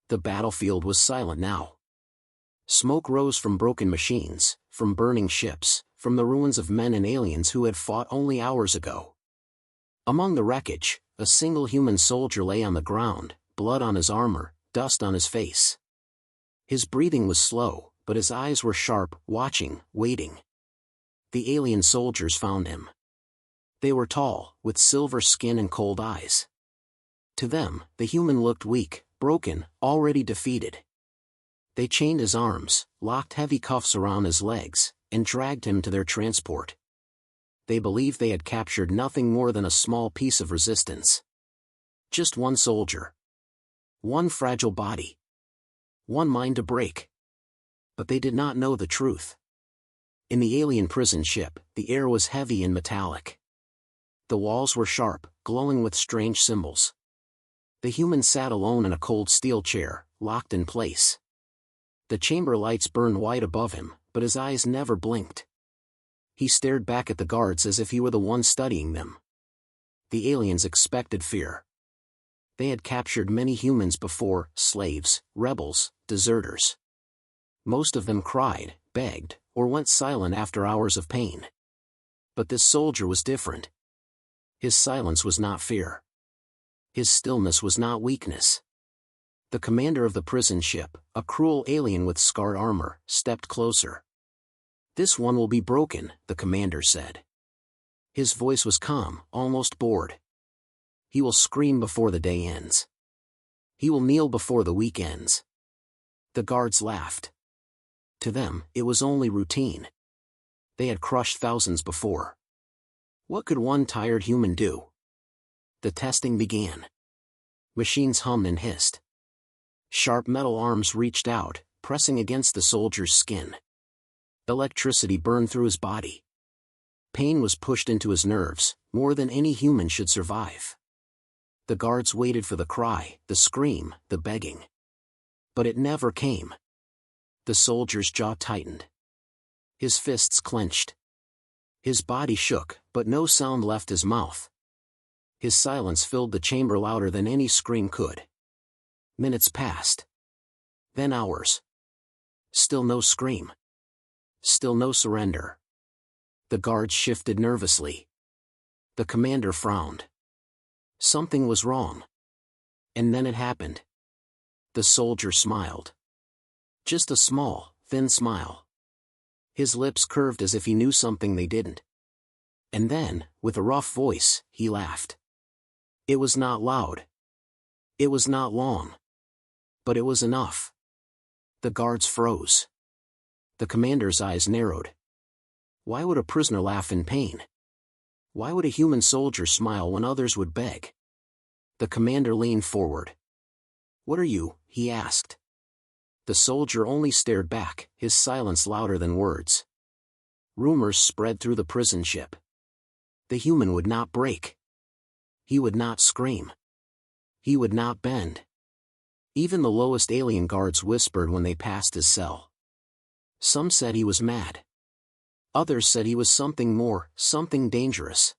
The battlefield was silent now. Smoke rose from broken machines, from burning ships, from the ruins of men and aliens who had fought only hours ago. Among the wreckage, a single human soldier lay on the ground, blood on his armor, dust on his face. His breathing was slow, but his eyes were sharp, watching, waiting. The alien soldiers found him. They were tall, with silver skin and cold eyes. To them, the human looked weak, broken, already defeated. They chained his arms, locked heavy cuffs around his legs, and dragged him to their transport. They believed they had captured nothing more than a small piece of resistance. Just one soldier. One fragile body. One mind to break. But they did not know the truth. In the alien prison ship, the air was heavy and metallic. The walls were sharp, glowing with strange symbols. The human sat alone in a cold steel chair, locked in place. The chamber lights burned white above him, but his eyes never blinked. He stared back at the guards as if he were the one studying them. The aliens expected fear. They had captured many humans before, slaves, rebels, deserters. Most of them cried, begged, or went silent after hours of pain. But this soldier was different. His silence was not fear. His stillness was not weakness. The commander of the prison ship, a cruel alien with scarred armor, stepped closer. "This one will be broken," the commander said. His voice was calm, almost bored. "He will scream before the day ends. He will kneel before the week ends." The guards laughed. To them, it was only routine. They had crushed thousands before. What could one tired human do? The testing began. Machines hummed and hissed. Sharp metal arms reached out, pressing against the soldier's skin. Electricity burned through his body. Pain was pushed into his nerves, more than any human should survive. The guards waited for the cry, the scream, the begging. But it never came. The soldier's jaw tightened. His fists clenched. His body shook, but no sound left his mouth. His silence filled the chamber louder than any scream could. Minutes passed. Then hours. Still no scream. Still no surrender. The guards shifted nervously. The commander frowned. Something was wrong. And then it happened. The soldier smiled. Just a small, thin smile. His lips curved as if he knew something they didn't. And then, with a rough voice, he laughed. It was not loud. It was not long. But it was enough. The guards froze. The commander's eyes narrowed. Why would a prisoner laugh in pain? Why would a human soldier smile when others would beg? The commander leaned forward. "What are you?" he asked. The soldier only stared back, his silence louder than words. Rumors spread through the prison ship. The human would not break. He would not scream. He would not bend. Even the lowest alien guards whispered when they passed his cell. Some said he was mad. Others said he was something more, something dangerous.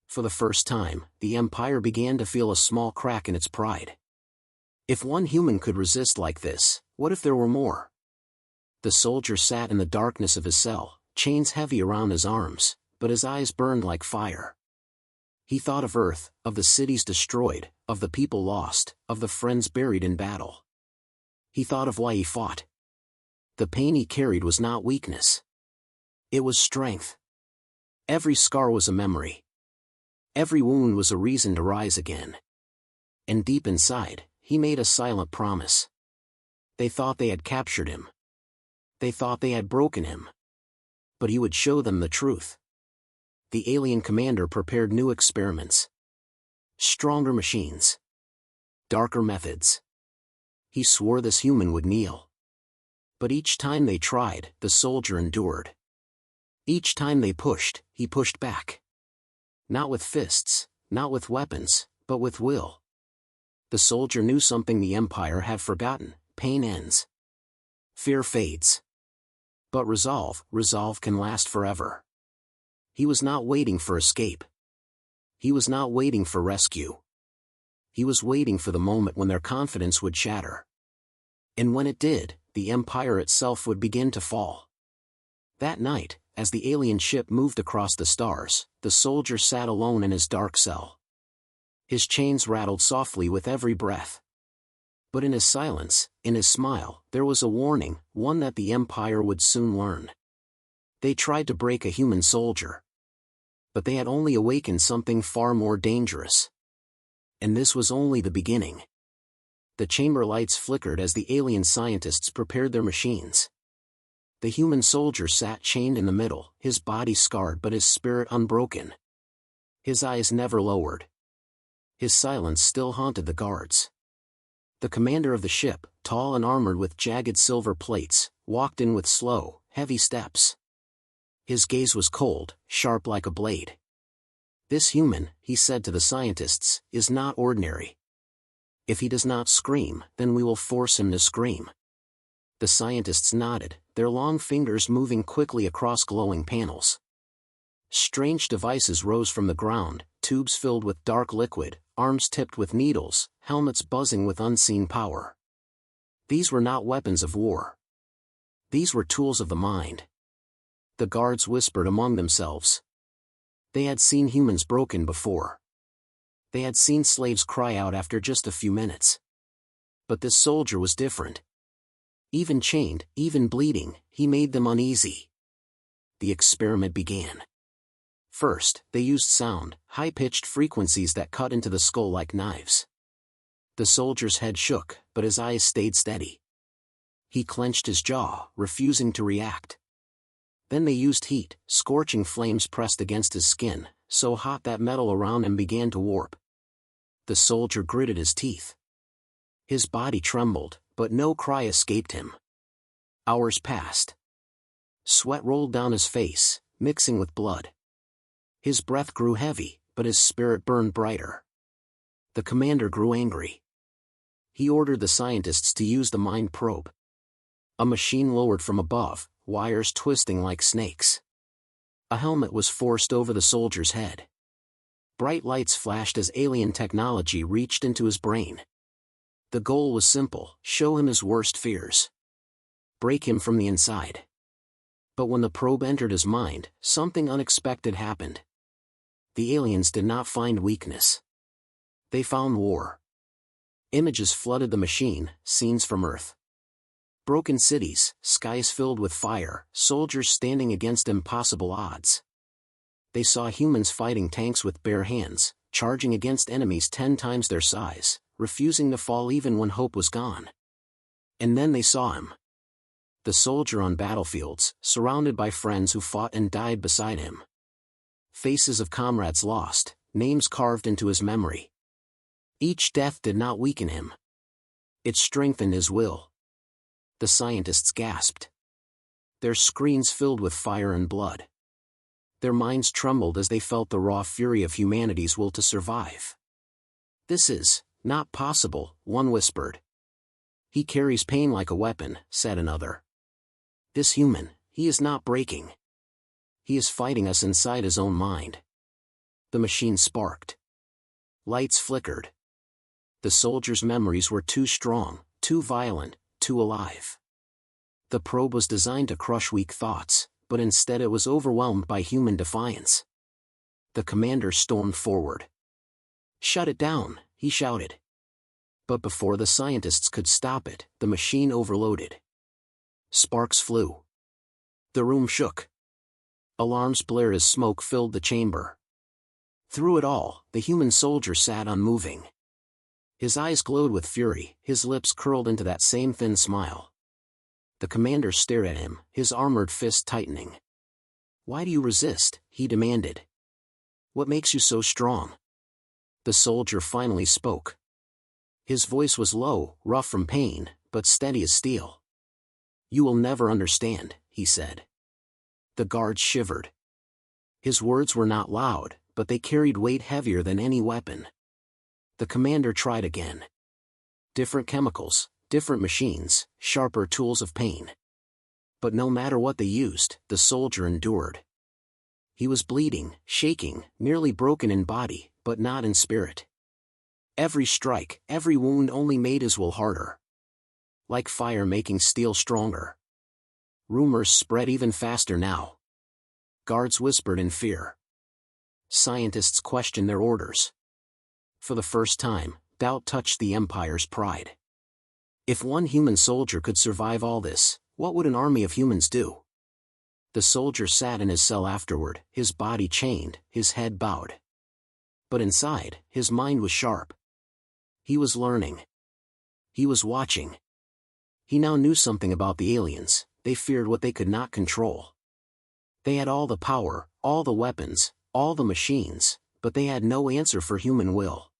For the first time, the Empire began to feel a small crack in its pride. If one human could resist like this, what if there were more? The soldier sat in the darkness of his cell, chains heavy around his arms, but his eyes burned like fire. He thought of Earth, of the cities destroyed, of the people lost, of the friends buried in battle. He thought of why he fought. The pain he carried was not weakness. It was strength. Every scar was a memory. Every wound was a reason to rise again. And deep inside, he made a silent promise. They thought they had captured him. They thought they had broken him. But he would show them the truth. The alien commander prepared new experiments. Stronger machines. Darker methods. He swore this human would kneel. But each time they tried, the soldier endured. Each time they pushed, he pushed back. Not with fists, not with weapons, but with will. The soldier knew something the Empire had forgotten: pain ends. Fear fades. But resolve can last forever. He was not waiting for escape. He was not waiting for rescue. He was waiting for the moment when their confidence would shatter. And when it did, the Empire itself would begin to fall. That night, as the alien ship moved across the stars, the soldier sat alone in his dark cell. His chains rattled softly with every breath. But in his silence, in his smile, there was a warning, one that the Empire would soon learn. They tried to break a human soldier. But they had only awakened something far more dangerous. And this was only the beginning. The chamber lights flickered as the alien scientists prepared their machines. The human soldier sat chained in the middle, his body scarred but his spirit unbroken. His eyes never lowered. His silence still haunted the guards. The commander of the ship, tall and armored with jagged silver plates, walked in with slow, heavy steps. His gaze was cold, sharp like a blade. "This human," he said to the scientists, "is not ordinary. If he does not scream, then we will force him to scream." The scientists nodded, their long fingers moving quickly across glowing panels. Strange devices rose from the ground, tubes filled with dark liquid, arms tipped with needles, helmets buzzing with unseen power. These were not weapons of war. These were tools of the mind. The guards whispered among themselves. They had seen humans broken before. They had seen slaves cry out after just a few minutes. But this soldier was different. Even chained, even bleeding, he made them uneasy. The experiment began. First, they used sound, high-pitched frequencies that cut into the skull like knives. The soldier's head shook, but his eyes stayed steady. He clenched his jaw, refusing to react. Then they used heat, scorching flames pressed against his skin, so hot that metal around him began to warp. The soldier gritted his teeth. His body trembled, but no cry escaped him. Hours passed. Sweat rolled down his face, mixing with blood. His breath grew heavy, but his spirit burned brighter. The commander grew angry. He ordered the scientists to use the mind probe. A machine lowered from above, wires twisting like snakes. A helmet was forced over the soldier's head. Bright lights flashed as alien technology reached into his brain. The goal was simple: show him his worst fears. Break him from the inside. But when the probe entered his mind, something unexpected happened. The aliens did not find weakness. They found war. Images flooded the machine, scenes from Earth. Broken cities, skies filled with fire, soldiers standing against impossible odds. They saw humans fighting tanks with bare hands, charging against enemies 10 times their size, refusing to fall even when hope was gone. And then they saw him. The soldier on battlefields, surrounded by friends who fought and died beside him. Faces of comrades lost, names carved into his memory. Each death did not weaken him. It strengthened his will. The scientists gasped. Their screens filled with fire and blood. Their minds trembled as they felt the raw fury of humanity's will to survive. "This is not possible," one whispered. "He carries pain like a weapon," said another. "This human, he is not breaking. He is fighting us inside his own mind." The machine sparked. Lights flickered. The soldier's memories were too strong, too violent, too alive. The probe was designed to crush weak thoughts, but instead it was overwhelmed by human defiance. The commander stormed forward. "Shut it down," he shouted. But before the scientists could stop it, the machine overloaded. Sparks flew. The room shook. Alarms blared as smoke filled the chamber. Through it all, the human soldier sat unmoving. His eyes glowed with fury, his lips curled into that same thin smile. The commander stared at him, his armored fist tightening. "Why do you resist?" he demanded. "What makes you so strong?" The soldier finally spoke. His voice was low, rough from pain, but steady as steel. "You will never understand," he said. The guards shivered. His words were not loud, but they carried weight heavier than any weapon. The commander tried again. Different chemicals, different machines, sharper tools of pain. But no matter what they used, the soldier endured. He was bleeding, shaking, nearly broken in body, but not in spirit. Every strike, every wound only made his will harder. like fire making steel stronger. Rumors spread even faster now. Guards whispered in fear. Scientists questioned their orders. For the first time, doubt touched the Empire's pride. If one human soldier could survive all this, what would an army of humans do? The soldier sat in his cell afterward, his body chained, his head bowed. But inside, his mind was sharp. He was learning. He was watching. He now knew something about the aliens. They feared what they could not control. They had all the power, all the weapons, all the machines, but they had no answer for human will.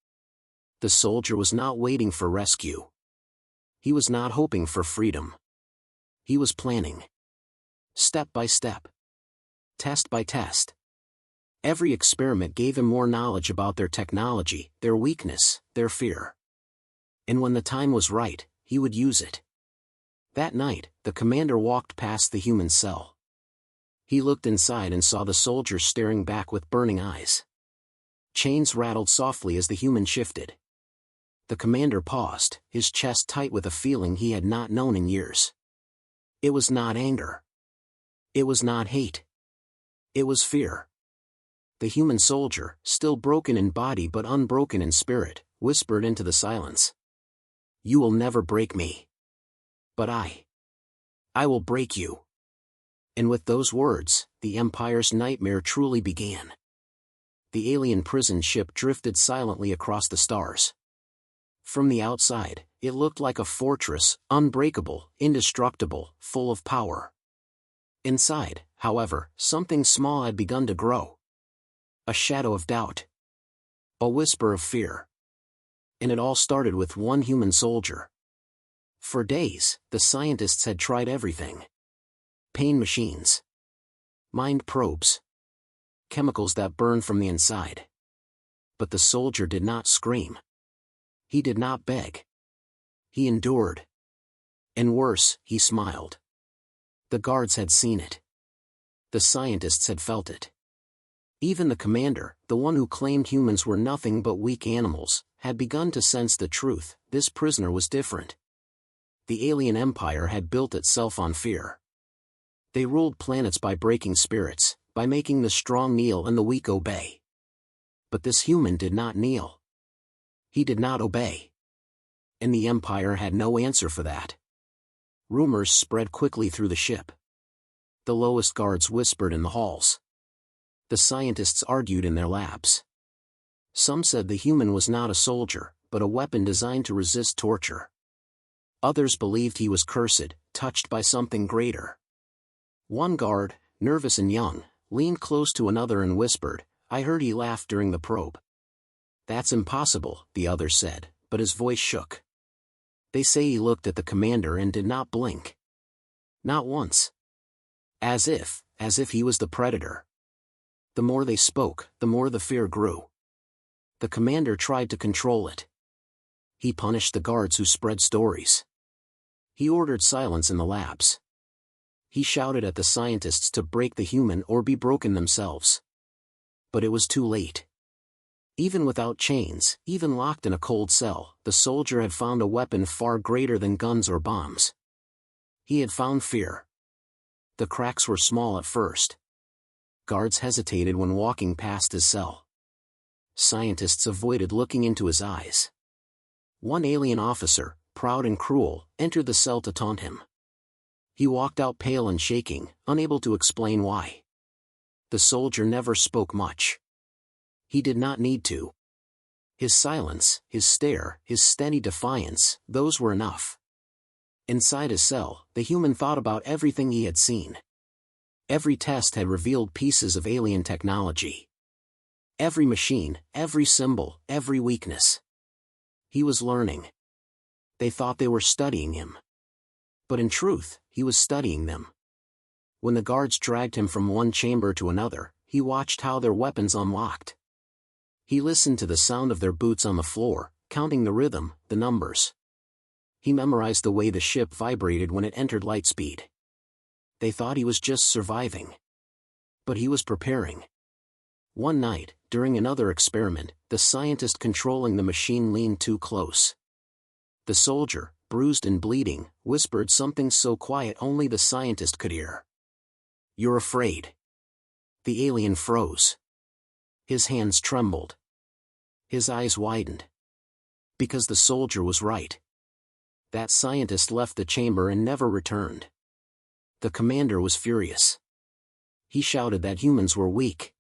The soldier was not waiting for rescue. He was not hoping for freedom. He was planning. Step by step. Test by test. Every experiment gave him more knowledge about their technology, their weakness, their fear. And when the time was right, he would use it. That night, the commander walked past the human cell. He looked inside and saw the soldier staring back with burning eyes. Chains rattled softly as the human shifted. The commander paused, his chest tight with a feeling he had not known in years. It was not anger. It was not hate. It was fear. The human soldier, still broken in body but unbroken in spirit, whispered into the silence. "You will never break me. But I will break you." And with those words, the Empire's nightmare truly began. The alien prison ship drifted silently across the stars. From the outside, it looked like a fortress, unbreakable, indestructible, full of power. Inside, however, something small had begun to grow. A shadow of doubt. A whisper of fear. And it all started with one human soldier. For days, the scientists had tried everything. Pain machines. Mind probes. Chemicals that burn from the inside. But the soldier did not scream. He did not beg. He endured. And worse, he smiled. The guards had seen it. The scientists had felt it. Even the commander, the one who claimed humans were nothing but weak animals, had begun to sense the truth. This prisoner was different. The alien empire had built itself on fear. They ruled planets by breaking spirits, by making the strong kneel and the weak obey. But this human did not kneel. He did not obey. And the empire had no answer for that. Rumors spread quickly through the ship. The lowest guards whispered in the halls. The scientists argued in their labs. Some said the human was not a soldier, but a weapon designed to resist torture. Others believed he was cursed, touched by something greater. One guard, nervous and young, leaned close to another and whispered, "I heard he laughed during the probe." "That's impossible," the other said, but his voice shook. "They say he looked at the commander and did not blink. Not once. As if he was the predator." The more they spoke, the more the fear grew. The commander tried to control it. He punished the guards who spread stories. He ordered silence in the labs. He shouted at the scientists to break the human or be broken themselves. But it was too late. Even without chains, even locked in a cold cell, the soldier had found a weapon far greater than guns or bombs. He had found fear. The cracks were small at first. Guards hesitated when walking past his cell. Scientists avoided looking into his eyes. One alien officer, proud and cruel, entered the cell to taunt him. He walked out pale and shaking, unable to explain why. The soldier never spoke much. He did not need to. His silence, his stare, his steady defiance, those were enough. Inside his cell, the human thought about everything he had seen. Every test had revealed pieces of alien technology. Every machine, every symbol, every weakness. He was learning. They thought they were studying him. But in truth, he was studying them. When the guards dragged him from one chamber to another, he watched how their weapons unlocked. He listened to the sound of their boots on the floor, counting the rhythm, the numbers. He memorized the way the ship vibrated when it entered light speed. They thought he was just surviving. But he was preparing. One night, during another experiment, the scientist controlling the machine leaned too close. The soldier, bruised and bleeding, whispered something so quiet only the scientist could hear. "You're afraid." The alien froze. His hands trembled. His eyes widened. Because the soldier was right. That scientist left the chamber and never returned. The commander was furious. He shouted that humans were weak.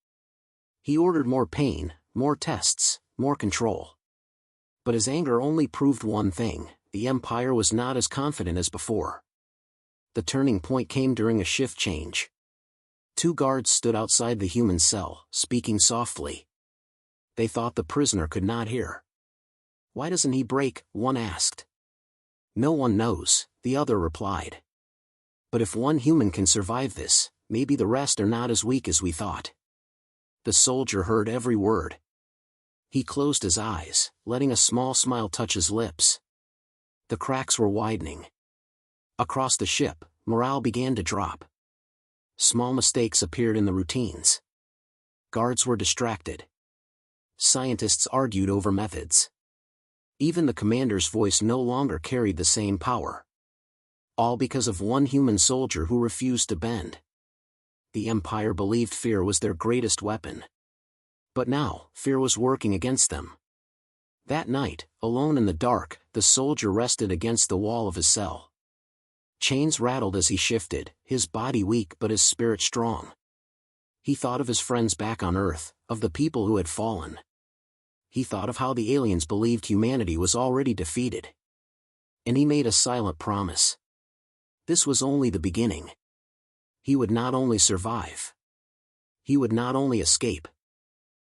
He ordered more pain, more tests, more control. But his anger only proved one thing: the Empire was not as confident as before. The turning point came during a shift change. 2 guards stood outside the human cell, speaking softly. They thought the prisoner could not hear. "Why doesn't he break?" one asked. "No one knows," the other replied. "But if one human can survive this, maybe the rest are not as weak as we thought." The soldier heard every word. He closed his eyes, letting a small smile touch his lips. The cracks were widening. Across the ship, morale began to drop. Small mistakes appeared in the routines. Guards were distracted. Scientists argued over methods. Even the commander's voice no longer carried the same power. All because of one human soldier who refused to bend. The Empire believed fear was their greatest weapon. But now, fear was working against them. That night, alone in the dark, the soldier rested against the wall of his cell. Chains rattled as he shifted, his body weak but his spirit strong. He thought of his friends back on Earth, of the people who had fallen. He thought of how the aliens believed humanity was already defeated. And he made a silent promise. This was only the beginning. He would not only survive. He would not only escape.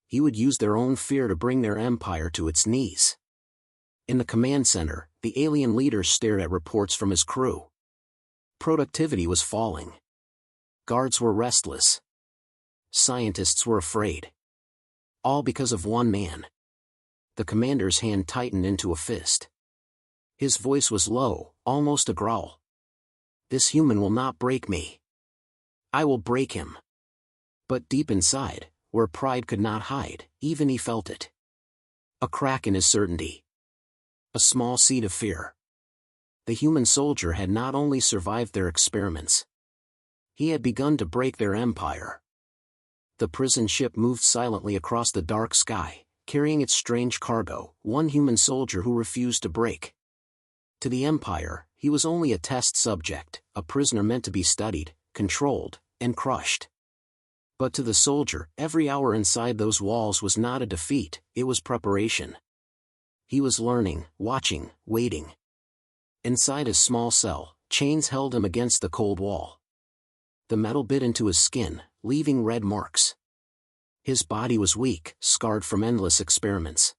He would use their own fear to bring their empire to its knees. In the command center, the alien leader stared at reports from his crew. Productivity was falling. Guards were restless. Scientists were afraid. All because of one man. The commander's hand tightened into a fist. His voice was low, almost a growl. "This human will not break me. I will break him." But deep inside, where pride could not hide, even he felt it. A crack in his certainty. A small seed of fear. The human soldier had not only survived their experiments. He had begun to break their empire. The prison ship moved silently across the dark sky, carrying its strange cargo, one human soldier who refused to break. To the Empire, he was only a test subject, a prisoner meant to be studied, controlled, and crushed. But to the soldier, every hour inside those walls was not a defeat, it was preparation. He was learning, watching, waiting. Inside his small cell, chains held him against the cold wall. The metal bit into his skin, leaving red marks. His body was weak, scarred from endless experiments.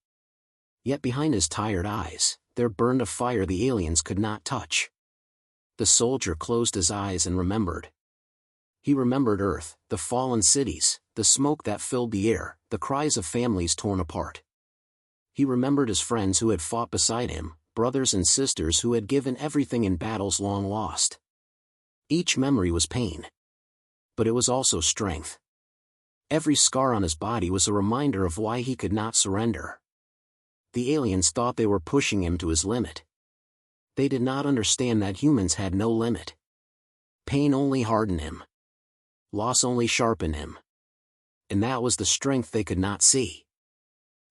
Yet behind his tired eyes, there burned a fire the aliens could not touch. The soldier closed his eyes and remembered. He remembered Earth, the fallen cities, the smoke that filled the air, the cries of families torn apart. He remembered his friends who had fought beside him, brothers and sisters who had given everything in battles long lost. Each memory was pain. But it was also strength. Every scar on his body was a reminder of why he could not surrender. The aliens thought they were pushing him to his limit. They did not understand that humans had no limit. Pain only hardened him. Loss only sharpened him. And that was the strength they could not see.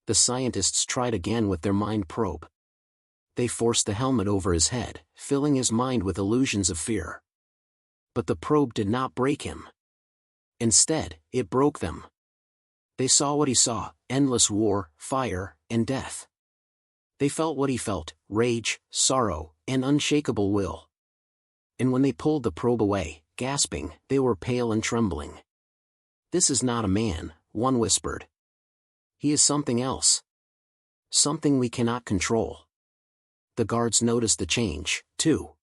The scientists tried again with their mind probe. They forced the helmet over his head, filling his mind with illusions of fear. But the probe did not break him. Instead, it broke them. They saw what he saw: endless war, fire, and death. They felt what he felt: rage, sorrow, and unshakable will. And when they pulled the probe away, gasping, they were pale and trembling. "This is not a man," one whispered. "He is something else. Something we cannot control." The guards noticed the change, too.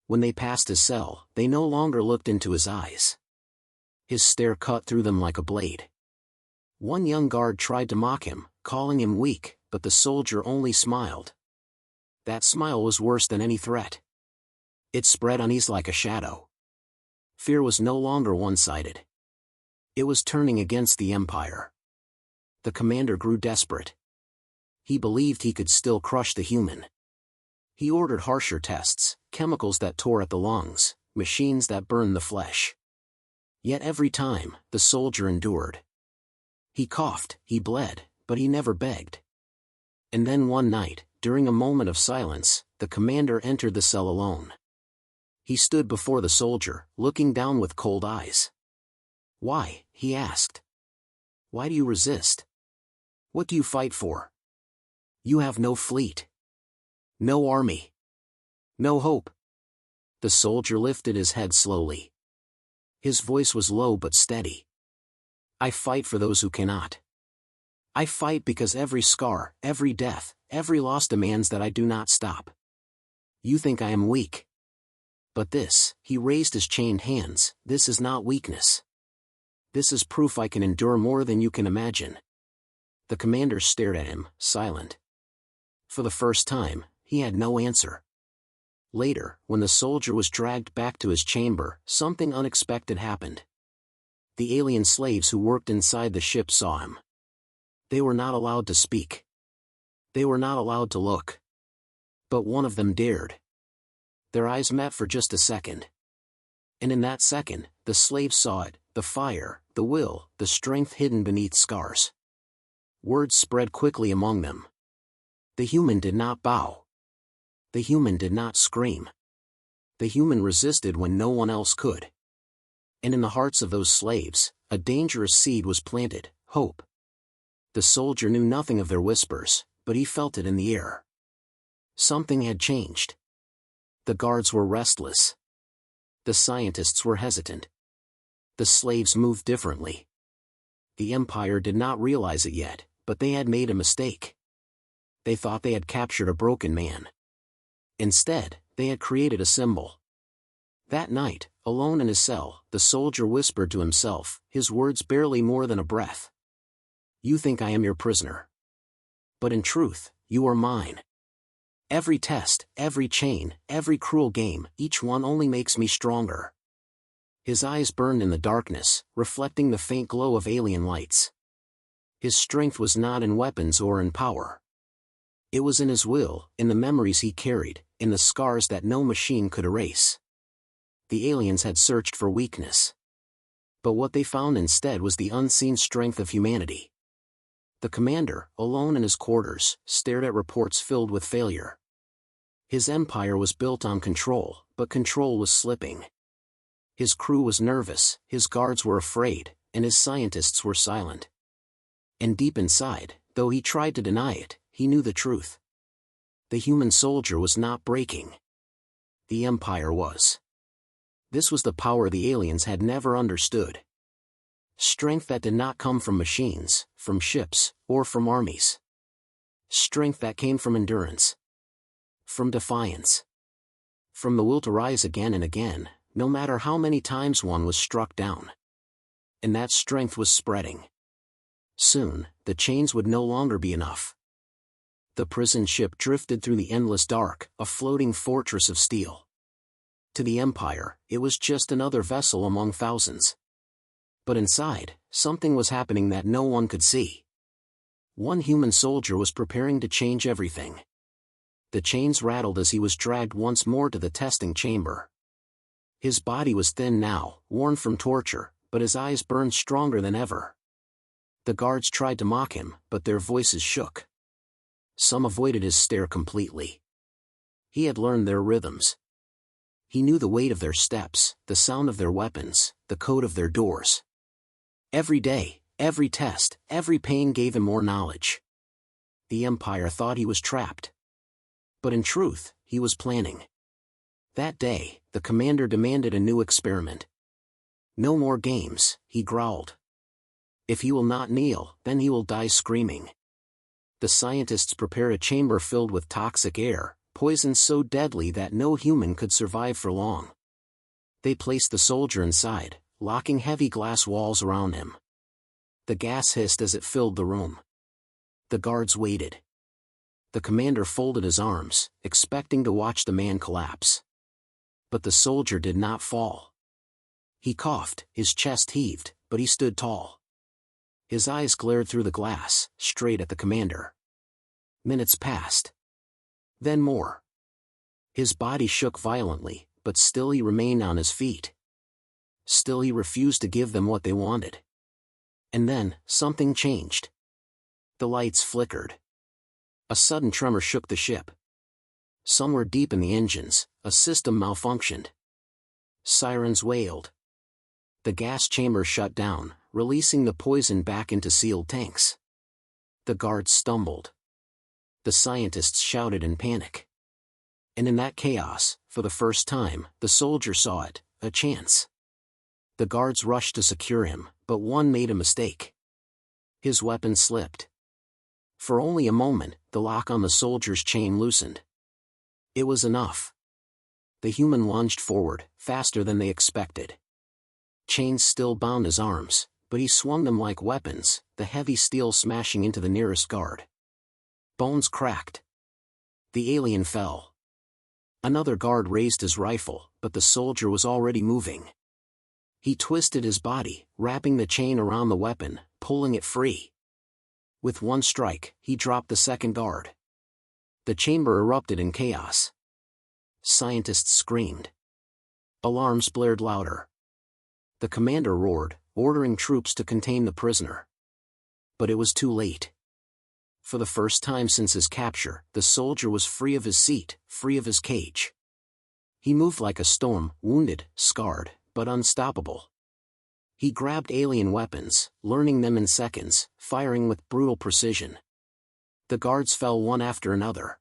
When they passed his cell, they no longer looked into his eyes. His stare cut through them like a blade. One young guard tried to mock him, calling him weak, but the soldier only smiled. That smile was worse than any threat. It spread unease like a shadow. Fear was no longer one-sided. It was turning against the Empire. The commander grew desperate. He believed he could still crush the human. He ordered harsher tests, chemicals that tore at the lungs, machines that burned the flesh. Yet every time, the soldier endured. He coughed, he bled, but he never begged. And then one night, during a moment of silence, the commander entered the cell alone. He stood before the soldier, looking down with cold eyes. "Why?" he asked. "Why do you resist? What do you fight for? You have no fleet. No army. No hope." The soldier lifted his head slowly. His voice was low but steady. "I fight for those who cannot. I fight because every scar, every death, every loss demands that I do not stop. You think I am weak. But this," he raised his chained hands, "this is not weakness. This is proof I can endure more than you can imagine." The commander stared at him, silent. For the first time, he had no answer. Later, when the soldier was dragged back to his chamber, something unexpected happened. The alien slaves who worked inside the ship saw him. They were not allowed to speak. They were not allowed to look. But one of them dared. Their eyes met for just a second. And in that second, the slaves saw it, the fire, the will, the strength hidden beneath scars. Words spread quickly among them. The human did not bow. The human did not scream. The human resisted when no one else could. And in the hearts of those slaves, a dangerous seed was planted, hope. The soldier knew nothing of their whispers, but he felt it in the air. Something had changed. The guards were restless. The scientists were hesitant. The slaves moved differently. The Empire did not realize it yet, but they had made a mistake. They thought they had captured a broken man. Instead, they had created a symbol. That night, alone in his cell, the soldier whispered to himself, his words barely more than a breath. "You think I am your prisoner. But in truth, you are mine. Every test, every chain, every cruel game, each one only makes me stronger." His eyes burned in the darkness, reflecting the faint glow of alien lights. His strength was not in weapons or in power. It was in his will, in the memories he carried, in the scars that no machine could erase. The aliens had searched for weakness. But what they found instead was the unseen strength of humanity. The commander, alone in his quarters, stared at reports filled with failure. His empire was built on control, but control was slipping. His crew was nervous, his guards were afraid, and his scientists were silent. And deep inside, though he tried to deny it, he knew the truth. The human soldier was not breaking. The Empire was. This was the power the aliens had never understood. Strength that did not come from machines, from ships, or from armies. Strength that came from endurance. From defiance. From the will to rise again and again, no matter how many times one was struck down. And that strength was spreading. Soon, the chains would no longer be enough. The prison ship drifted through the endless dark, a floating fortress of steel. To the Empire, it was just another vessel among thousands. But inside, something was happening that no one could see. One human soldier was preparing to change everything. The chains rattled as he was dragged once more to the testing chamber. His body was thin now, worn from torture, but his eyes burned stronger than ever. The guards tried to mock him, but their voices shook. Some avoided his stare completely. He had learned their rhythms. He knew the weight of their steps, the sound of their weapons, the code of their doors. Every day, every test, every pain gave him more knowledge. The Empire thought he was trapped. But in truth, he was planning. That day, the commander demanded a new experiment. "No more games," he growled. "If he will not kneel, then he will die screaming." The scientists prepared a chamber filled with toxic air, poison so deadly that no human could survive for long. They placed the soldier inside, locking heavy glass walls around him. The gas hissed as it filled the room. The guards waited. The commander folded his arms, expecting to watch the man collapse. But the soldier did not fall. He coughed, his chest heaved, but he stood tall. His eyes glared through the glass, straight at the commander. Minutes passed. Then more. His body shook violently, but still he remained on his feet. Still he refused to give them what they wanted. And then, something changed. The lights flickered. A sudden tremor shook the ship. Somewhere deep in the engines, a system malfunctioned. Sirens wailed. The gas chamber shut down, releasing the poison back into sealed tanks. The guards stumbled. The scientists shouted in panic. And in that chaos, for the first time, the soldier saw it, a chance. The guards rushed to secure him, but one made a mistake. His weapon slipped. For only a moment, the lock on the soldier's chain loosened. It was enough. The human lunged forward, faster than they expected. Chains still bound his arms, but he swung them like weapons, the heavy steel smashing into the nearest guard. Bones cracked. The alien fell. Another guard raised his rifle, but the soldier was already moving. He twisted his body, wrapping the chain around the weapon, pulling it free. With one strike, he dropped the second guard. The chamber erupted in chaos. Scientists screamed. Alarms blared louder. The commander roared, ordering troops to contain the prisoner. But it was too late. For the first time since his capture, the soldier was free of his seat, free of his cage. He moved like a storm, wounded, scarred, but unstoppable. He grabbed alien weapons, learning them in seconds, firing with brutal precision. The guards fell one after another.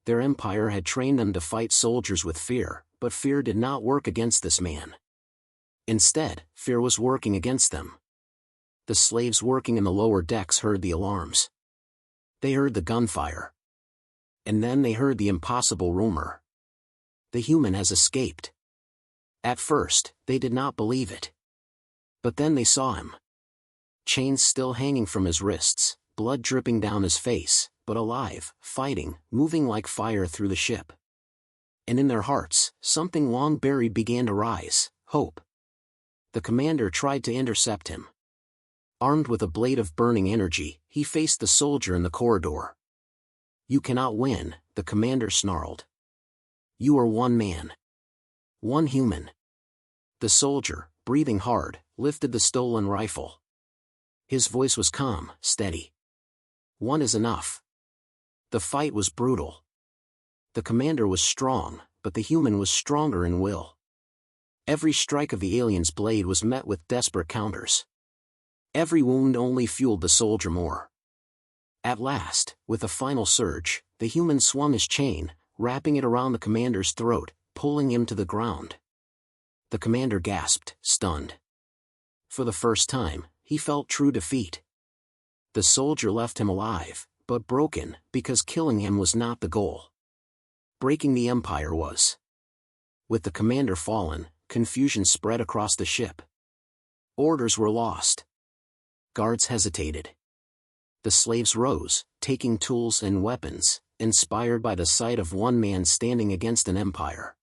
Their empire had trained them to fight soldiers with fear, but fear did not work against this man. Instead, fear was working against them. The slaves working in the lower decks heard the alarms. They heard the gunfire. And then they heard the impossible rumor. The human has escaped. At first, they did not believe it. But then they saw him. Chains still hanging from his wrists, blood dripping down his face, but alive, fighting, moving like fire through the ship. And in their hearts, something long buried began to rise, hope. The commander tried to intercept him. Armed with a blade of burning energy, he faced the soldier in the corridor. "You cannot win," the commander snarled. "You are one man. One human." The soldier, breathing hard, lifted the stolen rifle. His voice was calm, steady. "One is enough." The fight was brutal. The commander was strong, but the human was stronger in will. Every strike of the alien's blade was met with desperate counters. Every wound only fueled the soldier more. At last, with a final surge, the human swung his chain, wrapping it around the commander's throat, pulling him to the ground. The commander gasped, stunned. For the first time, he felt true defeat. The soldier left him alive, but broken, because killing him was not the goal. Breaking the empire was. With the commander fallen, confusion spread across the ship. Orders were lost. Guards hesitated. The slaves rose, taking tools and weapons, inspired by the sight of one man standing against an empire.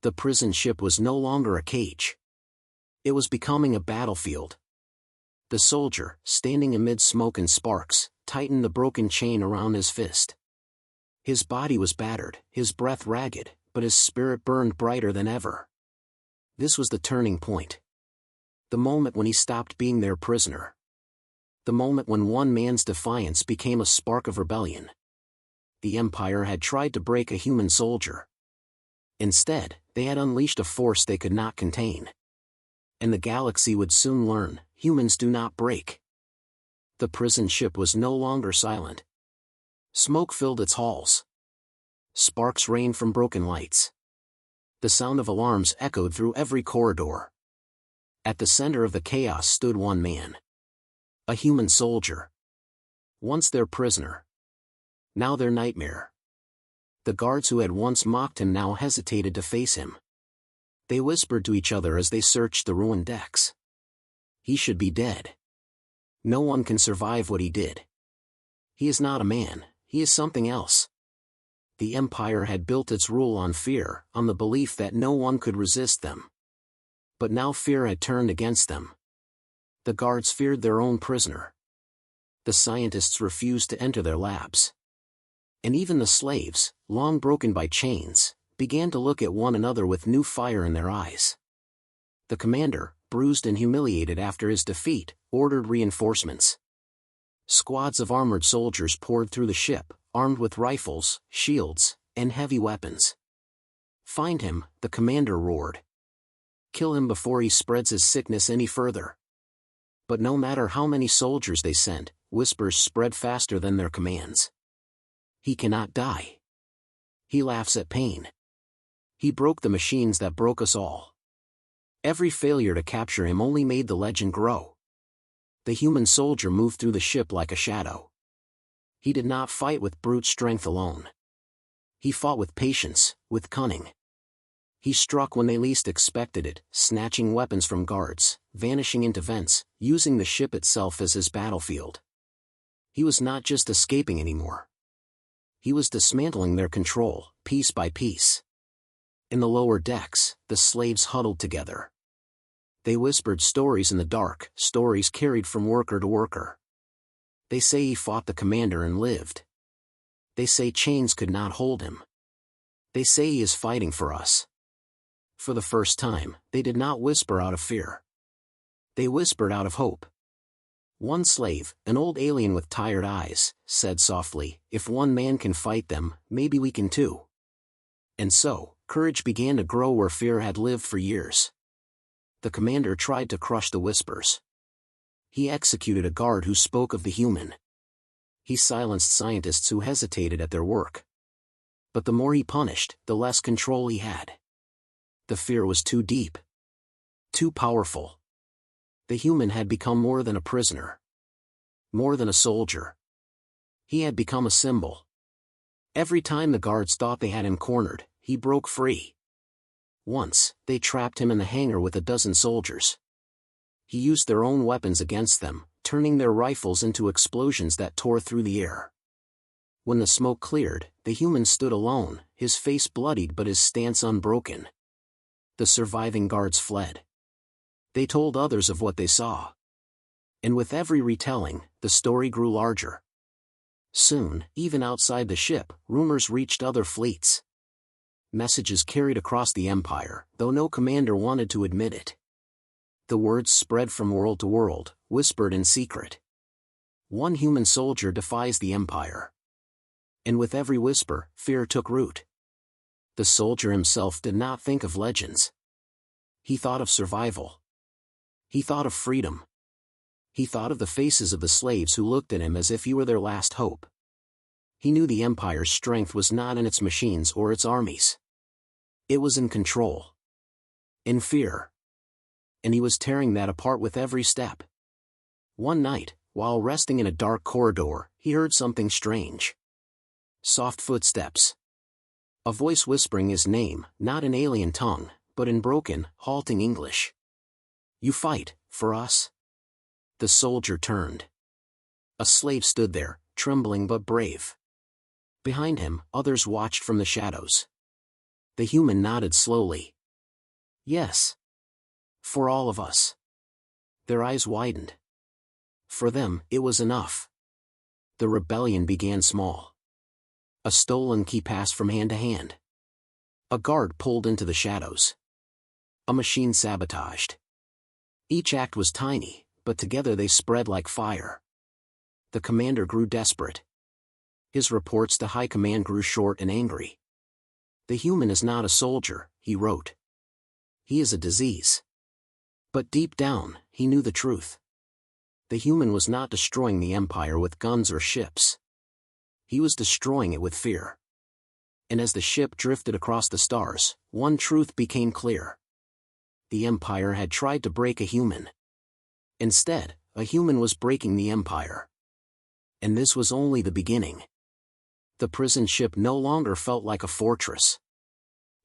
The prison ship was no longer a cage. It was becoming a battlefield. The soldier, standing amid smoke and sparks, tightened the broken chain around his fist. His body was battered, his breath ragged, but his spirit burned brighter than ever. This was the turning point. The moment when he stopped being their prisoner. The moment when one man's defiance became a spark of rebellion. The Empire had tried to break a human soldier. Instead, they had unleashed a force they could not contain. And the galaxy would soon learn, humans do not break. The prison ship was no longer silent. Smoke filled its halls. Sparks rained from broken lights. The sound of alarms echoed through every corridor. At the center of the chaos stood one man. A human soldier. Once their prisoner. Now their nightmare. The guards who had once mocked him now hesitated to face him. They whispered to each other as they searched the ruined decks. He should be dead. No one can survive what he did. He is not a man, he is something else. The Empire had built its rule on fear, on the belief that no one could resist them. But now fear had turned against them. The guards feared their own prisoner. The scientists refused to enter their labs. And even the slaves, long broken by chains, began to look at one another with new fire in their eyes. The commander, bruised and humiliated after his defeat, ordered reinforcements. Squads of armored soldiers poured through the ship, armed with rifles, shields, and heavy weapons. "Find him," the commander roared. "Kill him before he spreads his sickness any further." But no matter how many soldiers they sent, whispers spread faster than their commands. "He cannot die. He laughs at pain. He broke the machines that broke us all." Every failure to capture him only made the legend grow. The human soldier moved through the ship like a shadow. He did not fight with brute strength alone. He fought with patience, with cunning. He struck when they least expected it, snatching weapons from guards, vanishing into vents, using the ship itself as his battlefield. He was not just escaping anymore. He was dismantling their control, piece by piece. In the lower decks, the slaves huddled together. They whispered stories in the dark, stories carried from worker to worker. They say he fought the commander and lived. They say chains could not hold him. They say he is fighting for us. For the first time, they did not whisper out of fear. They whispered out of hope. One slave, an old alien with tired eyes, said softly, "If one man can fight them, maybe we can too." And so, courage began to grow where fear had lived for years. The commander tried to crush the whispers. He executed a guard who spoke of the human. He silenced scientists who hesitated at their work. But the more he punished, the less control he had. The fear was too deep. Too powerful. The human had become more than a prisoner. More than a soldier. He had become a symbol. Every time the guards thought they had him cornered, he broke free. Once, they trapped him in the hangar with a dozen soldiers. He used their own weapons against them, turning their rifles into explosions that tore through the air. When the smoke cleared, the human stood alone, his face bloodied but his stance unbroken. The surviving guards fled. They told others of what they saw. And with every retelling, the story grew larger. Soon, even outside the ship, rumors reached other fleets. Messages carried across the empire, though no commander wanted to admit it. The words spread from world to world, whispered in secret. "One human soldier defies the empire." And with every whisper, fear took root. The soldier himself did not think of legends. He thought of survival. He thought of freedom. He thought of the faces of the slaves who looked at him as if he were their last hope. He knew the empire's strength was not in its machines or its armies. It was in control. In fear. And he was tearing that apart with every step. One night, while resting in a dark corridor, he heard something strange. Soft footsteps. A voice whispering his name, not in alien tongue, but in broken, halting English. "You fight, for us?" The soldier turned. A slave stood there, trembling but brave. Behind him, others watched from the shadows. The human nodded slowly. "Yes. For all of us." Their eyes widened. For them, it was enough. The rebellion began small. A stolen key passed from hand to hand. A guard pulled into the shadows. A machine sabotaged. Each act was tiny, but together they spread like fire. The commander grew desperate. His reports to high command grew short and angry. "The human is not a soldier," he wrote. "He is a disease." But deep down, he knew the truth. The human was not destroying the empire with guns or ships. He was destroying it with fear. And as the ship drifted across the stars, one truth became clear. The empire had tried to break a human. Instead, a human was breaking the empire. And this was only the beginning. The prison ship no longer felt like a fortress.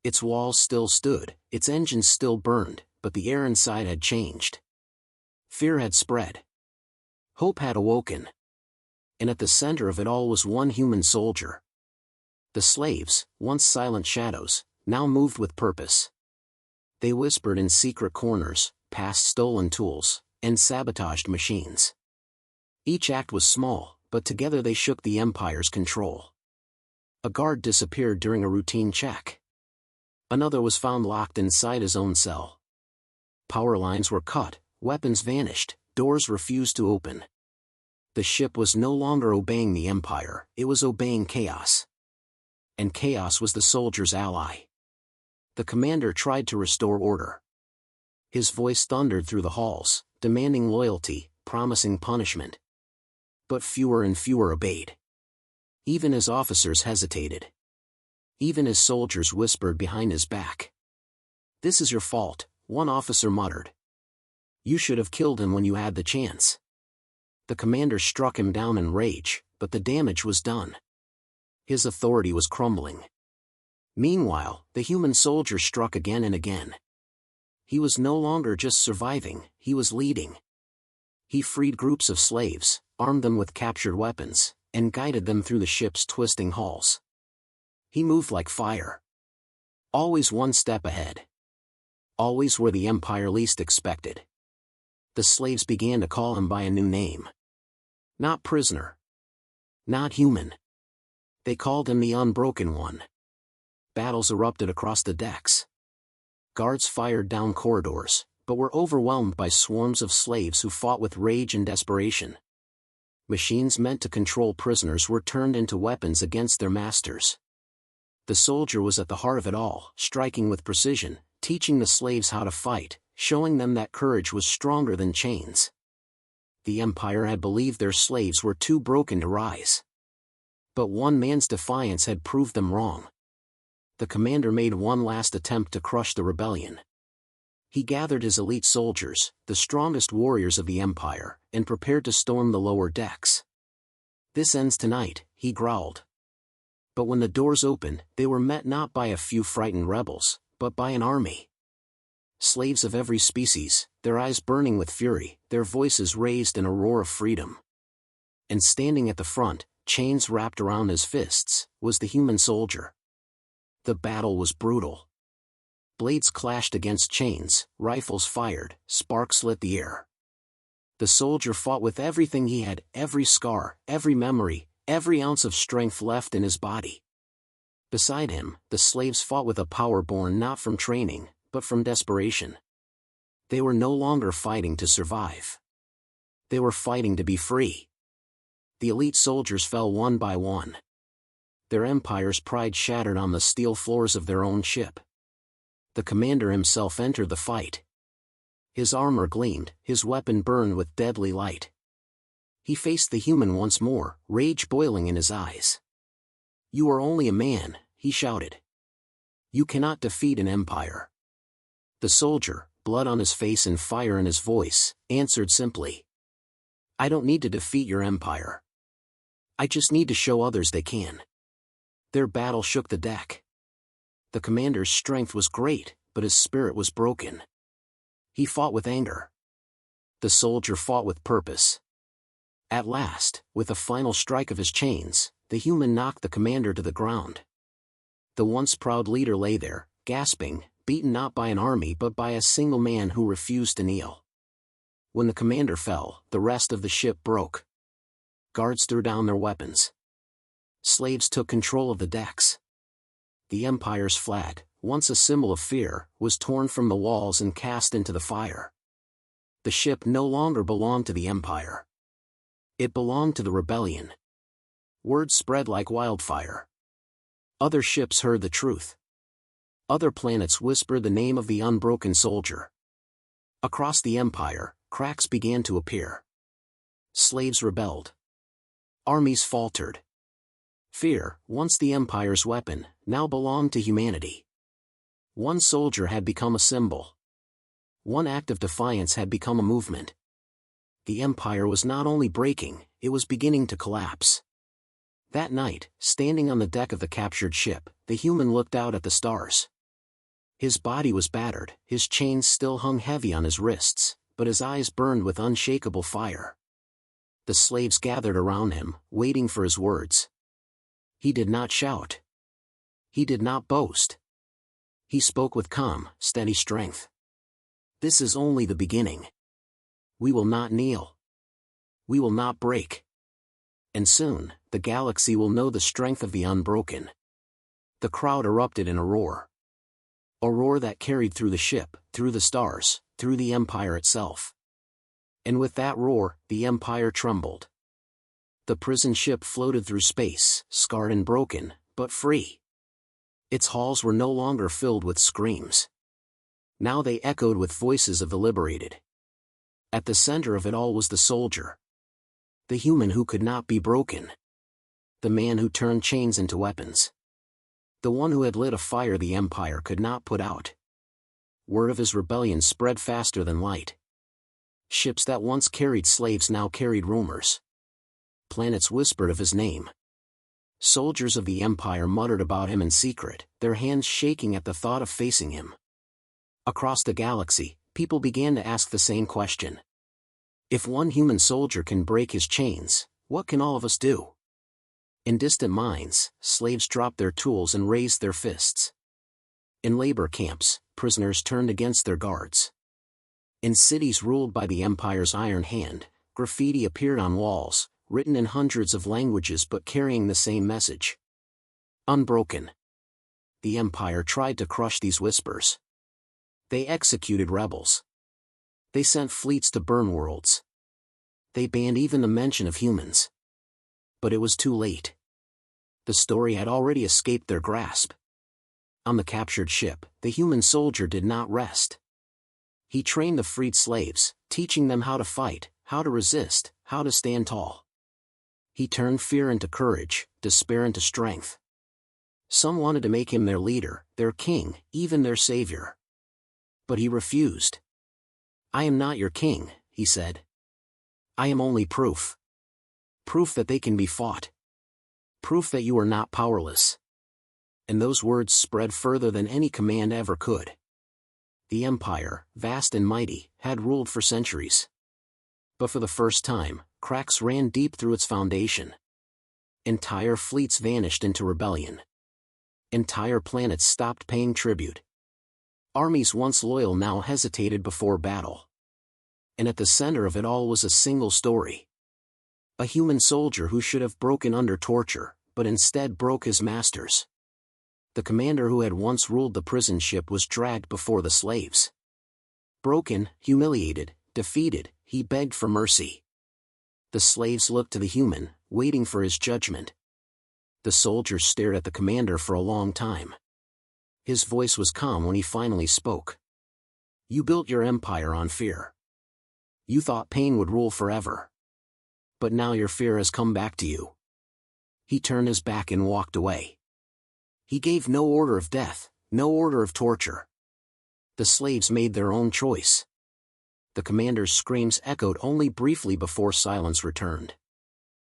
Its walls still stood, its engines still burned, but the air inside had changed. Fear had spread. Hope had awoken. And at the center of it all was one human soldier. The slaves, once silent shadows, now moved with purpose. They whispered in secret corners, passed stolen tools, and sabotaged machines. Each act was small, but together they shook the empire's control. A guard disappeared during a routine check. Another was found locked inside his own cell. Power lines were cut, weapons vanished, doors refused to open. The ship was no longer obeying the Empire, it was obeying chaos. And chaos was the soldiers' ally. The commander tried to restore order. His voice thundered through the halls, demanding loyalty, promising punishment. But fewer and fewer obeyed. Even his officers hesitated. Even his soldiers whispered behind his back. "This is your fault," one officer muttered. "You should have killed him when you had the chance." The commander struck him down in rage, but the damage was done. His authority was crumbling. Meanwhile, the human soldier struck again and again. He was no longer just surviving, he was leading. He freed groups of slaves, armed them with captured weapons, and guided them through the ship's twisting halls. He moved like fire. Always one step ahead. Always where the Empire least expected. The slaves began to call him by a new name. Not prisoner. Not human. They called him the Unbroken One. Battles erupted across the decks. Guards fired down corridors, but were overwhelmed by swarms of slaves who fought with rage and desperation. Machines meant to control prisoners were turned into weapons against their masters. The soldier was at the heart of it all, striking with precision, teaching the slaves how to fight, showing them that courage was stronger than chains. The Empire had believed their slaves were too broken to rise. But one man's defiance had proved them wrong. The commander made one last attempt to crush the rebellion. He gathered his elite soldiers, the strongest warriors of the Empire, and prepared to storm the lower decks. "This ends tonight," he growled. But when the doors opened, they were met not by a few frightened rebels, but by an army. Slaves of every species, their eyes burning with fury, their voices raised in a roar of freedom. And standing at the front, chains wrapped around his fists, was the human soldier. The battle was brutal. Blades clashed against chains, rifles fired, sparks lit the air. The soldier fought with everything he had, every scar, every memory, every ounce of strength left in his body. Beside him, the slaves fought with a power born not from training, but from desperation. They were no longer fighting to survive. They were fighting to be free. The elite soldiers fell one by one. Their empire's pride shattered on the steel floors of their own ship. The commander himself entered the fight. His armor gleamed, his weapon burned with deadly light. He faced the human once more, rage boiling in his eyes. "You are only a man," he shouted. "You cannot defeat an empire." The soldier, blood on his face and fire in his voice, answered simply. "I don't need to defeat your empire. I just need to show others they can." Their battle shook the deck. The commander's strength was great, but his spirit was broken. He fought with anger. The soldier fought with purpose. At last, with a final strike of his chains, the human knocked the commander to the ground. The once proud leader lay there, gasping, beaten not by an army but by a single man who refused to kneel. When the commander fell, the rest of the ship broke. Guards threw down their weapons. Slaves took control of the decks. The Empire's flag, once a symbol of fear, was torn from the walls and cast into the fire. The ship no longer belonged to the Empire. It belonged to the rebellion. Word spread like wildfire. Other ships heard the truth. Other planets whispered the name of the unbroken soldier. Across the Empire, cracks began to appear. Slaves rebelled. Armies faltered. Fear, once the Empire's weapon, now belonged to humanity. One soldier had become a symbol. One act of defiance had become a movement. The Empire was not only breaking, it was beginning to collapse. That night, standing on the deck of the captured ship, the human looked out at the stars. His body was battered, his chains still hung heavy on his wrists, but his eyes burned with unshakable fire. The slaves gathered around him, waiting for his words. He did not shout. He did not boast. He spoke with calm, steady strength. "This is only the beginning. We will not kneel. We will not break. And soon, the galaxy will know the strength of the unbroken. The crowd erupted in a roar. A roar that carried through the ship, through the stars, through the Empire itself. And with that roar, the Empire trembled. The prison ship floated through space, scarred and broken, but free. Its halls were no longer filled with screams. Now they echoed with voices of the liberated. At the center of it all was the soldier. The human who could not be broken. The man who turned chains into weapons. The one who had lit a fire the Empire could not put out. Word of his rebellion spread faster than light. Ships that once carried slaves now carried rumors. Planets whispered of his name. Soldiers of the Empire muttered about him in secret, their hands shaking at the thought of facing him. Across the galaxy, people began to ask the same question. If one human soldier can break his chains, what can all of us do? In distant mines, slaves dropped their tools and raised their fists. In labor camps, prisoners turned against their guards. In cities ruled by the Empire's iron hand, graffiti appeared on walls, written in hundreds of languages but carrying the same message. Unbroken. The Empire tried to crush these whispers. They executed rebels. They sent fleets to burn worlds. They banned even the mention of humans. But it was too late. The story had already escaped their grasp. On the captured ship, the human soldier did not rest. He trained the freed slaves, teaching them how to fight, how to resist, how to stand tall. He turned fear into courage, despair into strength. Some wanted to make him their leader, their king, even their savior. But he refused. "I am not your king," he said. "I am only proof. Proof that they can be fought. Proof that you are not powerless." And those words spread further than any command ever could. The Empire, vast and mighty, had ruled for centuries. But for the first time, cracks ran deep through its foundation. Entire fleets vanished into rebellion. Entire planets stopped paying tribute. Armies once loyal now hesitated before battle. And at the center of it all was a single story. A human soldier who should have broken under torture, but instead broke his masters. The commander who had once ruled the prison ship was dragged before the slaves. Broken, humiliated, defeated, he begged for mercy. The slaves looked to the human, waiting for his judgment. The soldiers stared at the commander for a long time. His voice was calm when he finally spoke. "You built your empire on fear. You thought pain would rule forever. But now your fear has come back to you." He turned his back and walked away. He gave no order of death, no order of torture. The slaves made their own choice. The commander's screams echoed only briefly before silence returned.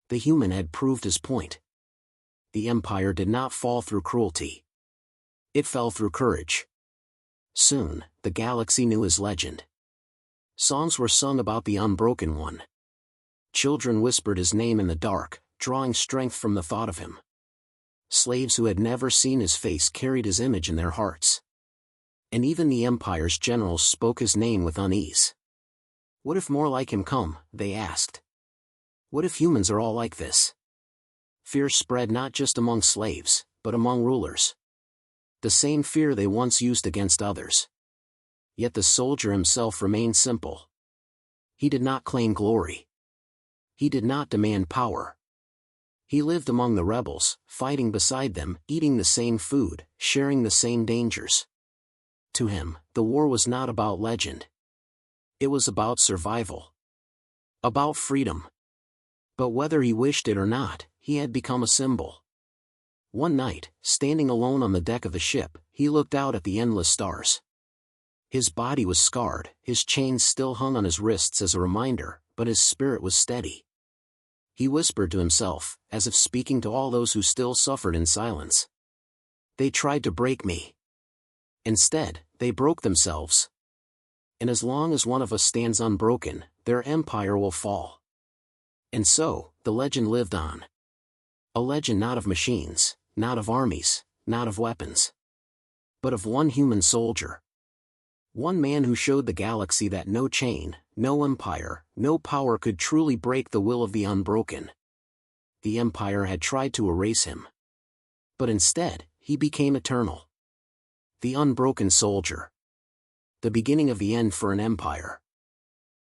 The human had proved his point. The Empire did not fall through cruelty. It fell through courage. Soon, the galaxy knew his legend. Songs were sung about the unbroken one. Children whispered his name in the dark, drawing strength from the thought of him. Slaves who had never seen his face carried his image in their hearts. And even the Empire's generals spoke his name with unease. What if more like him come, they asked. What if humans are all like this? Fear spread not just among slaves, but among rulers. The same fear they once used against others. Yet the soldier himself remained simple. He did not claim glory. He did not demand power. He lived among the rebels, fighting beside them, eating the same food, sharing the same dangers. To him, the war was not about legend. It was about survival. About freedom. But whether he wished it or not, he had become a symbol. One night, standing alone on the deck of the ship, he looked out at the endless stars. His body was scarred, his chains still hung on his wrists as a reminder, but his spirit was steady. He whispered to himself, as if speaking to all those who still suffered in silence. They tried to break me. Instead, they broke themselves. And as long as one of us stands unbroken, their empire will fall. And so, the legend lived on. A legend not of machines, not of armies, not of weapons. But of one human soldier. One man who showed the galaxy that no chain, no empire, no power could truly break the will of the unbroken. the Empire had tried to erase him. But instead, he became eternal. The unbroken soldier. The beginning of the end for an empire.